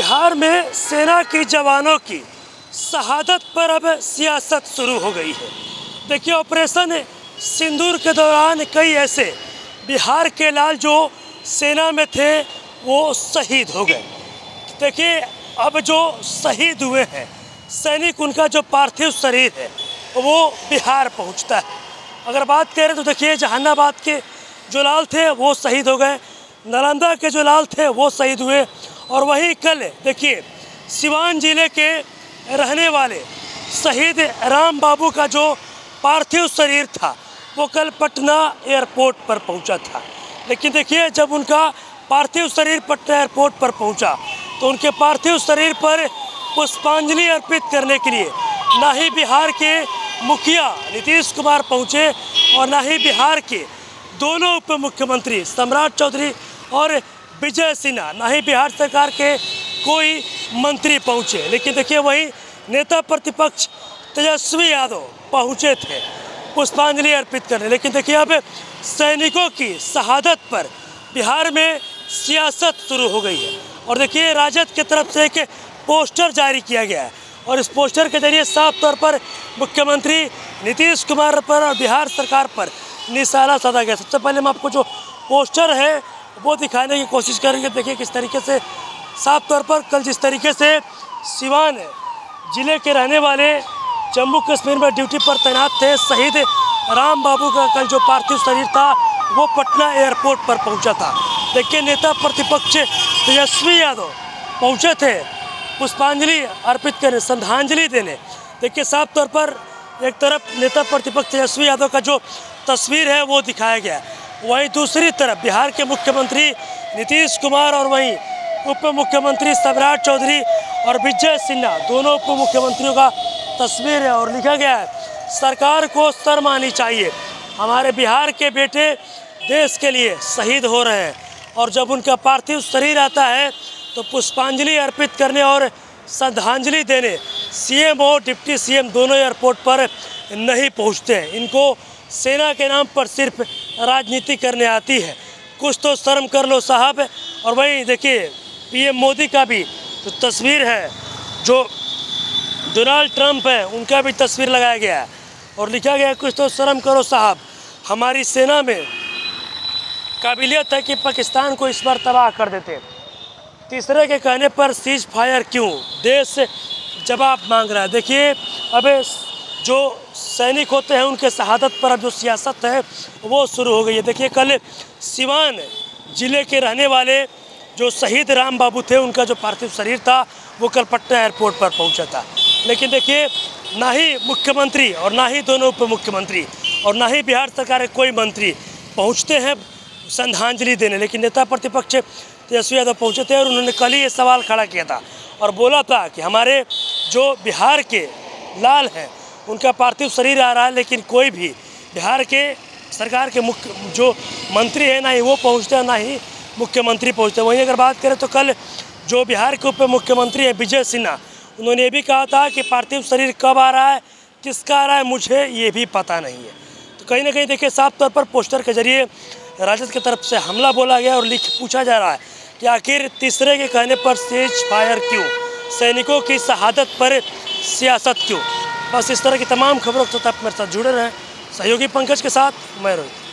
बिहार में सेना के जवानों की शहादत पर अब सियासत शुरू हो गई है। देखिए, ऑपरेशन सिंदूर के दौरान कई ऐसे बिहार के लाल जो सेना में थे वो शहीद हो गए। देखिए, अब जो शहीद हुए हैं सैनिक, उनका जो पार्थिव शरीर है वो बिहार पहुंचता है। अगर बात करें तो देखिए, जहानाबाद के जो लाल थे वो शहीद हो गए, नालंदा के जो लाल थे वो शहीद हुए, और वहीं कल देखिए सिवान जिले के रहने वाले शहीद राम बाबू का जो पार्थिव शरीर था वो कल पटना एयरपोर्ट पर पहुंचा था। लेकिन देखिए, जब उनका पार्थिव शरीर पटना एयरपोर्ट पर पहुंचा तो उनके पार्थिव शरीर पर पुष्पांजलि अर्पित करने के लिए ना ही बिहार के मुखिया नीतीश कुमार पहुंचे और ना ही बिहार के दोनों उप मुख्यमंत्री सम्राट चौधरी और विजय सिन्हा, ना ही बिहार सरकार के कोई मंत्री पहुंचे। लेकिन देखिए, वही नेता प्रतिपक्ष तेजस्वी यादव पहुंचे थे पुष्पांजलि अर्पित करने। लेकिन देखिए, अब सैनिकों की शहादत पर बिहार में सियासत शुरू हो गई है। और देखिए, राजद की तरफ से एक पोस्टर जारी किया गया है और इस पोस्टर के जरिए साफ तौर पर मुख्यमंत्री नीतीश कुमार पर और बिहार सरकार पर निशाना साधा गया। सबसे पहले हम आपको जो पोस्टर है वो दिखाने की कोशिश करेंगे। देखिए किस तरीके से साफ तौर पर कल जिस तरीके से सिवान जिले के रहने वाले जम्मू कश्मीर में ड्यूटी पर तैनात थे शहीद राम बाबू का कल जो पार्थिव शरीर था वो पटना एयरपोर्ट पर पहुंचा था। देखिए, नेता प्रतिपक्ष तेजस्वी यादव पहुंचे थे पुष्पांजलि अर्पित करने, श्रद्धांजलि देने। देखिए, साफ तौर पर एक तरफ नेता प्रतिपक्ष तेजस्वी यादव का जो तस्वीर है वो दिखाया गया है, वहीं दूसरी तरफ बिहार के मुख्यमंत्री नीतीश कुमार और वहीं उप मुख्यमंत्री सम्राट चौधरी और विजय सिन्हा, दोनों उप मुख्यमंत्रियों का तस्वीर है और लिखा गया है, सरकार को शर्म आनी चाहिए, हमारे बिहार के बेटे देश के लिए शहीद हो रहे हैं। और जब उनका पार्थिव शरीर आता है तो पुष्पांजलि अर्पित करने और श्रद्धांजलि देने सीएम और डिप्टी सीएम दोनों एयरपोर्ट पर नहीं पहुंचते हैं। इनको सेना के नाम पर सिर्फ राजनीति करने आती है, कुछ तो शर्म कर लो साहब। और वहीं देखिए, पीएम मोदी का भी जो तस्वीर है, जो डोनाल्ड ट्रंप है, उनका भी तस्वीर लगाया गया है और लिखा गया है, कुछ तो शर्म करो साहब, हमारी सेना में काबिलियत है कि पाकिस्तान को इस बार तबाह कर देते। तीसरे के कहने पर सीज फायर क्यों, देश जवाब मांग रहा है। देखिए, अब जो सैनिक होते हैं उनके शहादत पर अब जो सियासत है वो शुरू हो गई है। देखिए, कल सिवान जिले के रहने वाले जो शहीद राम बाबू थे उनका जो पार्थिव शरीर था वो कल पटना एयरपोर्ट पर पहुंचा था। लेकिन देखिए, ना ही मुख्यमंत्री और ना ही दोनों उप मुख्यमंत्री और ना ही बिहार सरकार के कोई मंत्री पहुंचते हैं श्रद्धांजलि देने। लेकिन नेता प्रतिपक्ष तेजस्वी यादव पहुंचे थे और उन्होंने कल ही ये सवाल खड़ा किया था और बोला था कि हमारे जो बिहार के लाल हैं उनका पार्थिव शरीर आ रहा है, लेकिन कोई भी बिहार के सरकार के मुख्य जो मंत्री हैं ना ही वो पहुंचते हैं ना ही मुख्यमंत्री पहुंचते हैं। वहीं अगर बात करें तो कल जो बिहार के उप मुख्यमंत्री हैं विजय सिन्हा, उन्होंने ये भी कहा था कि पार्थिव शरीर कब आ रहा है, किसका आ रहा है, मुझे ये भी पता नहीं है। तो कहीं ना कहीं देखिए, साफ तौर पर पोस्टर के जरिए राजद की तरफ से हमला बोला गया और पूछा जा रहा है कि आखिर तीसरे के कहने पर सीज फायर क्यों, सैनिकों की शहादत पर सियासत क्यों। बस इस तरह की तमाम खबरों के साथ आप मेरे साथ जुड़े रहें। सहयोगी पंकज के साथ मैं रोहित।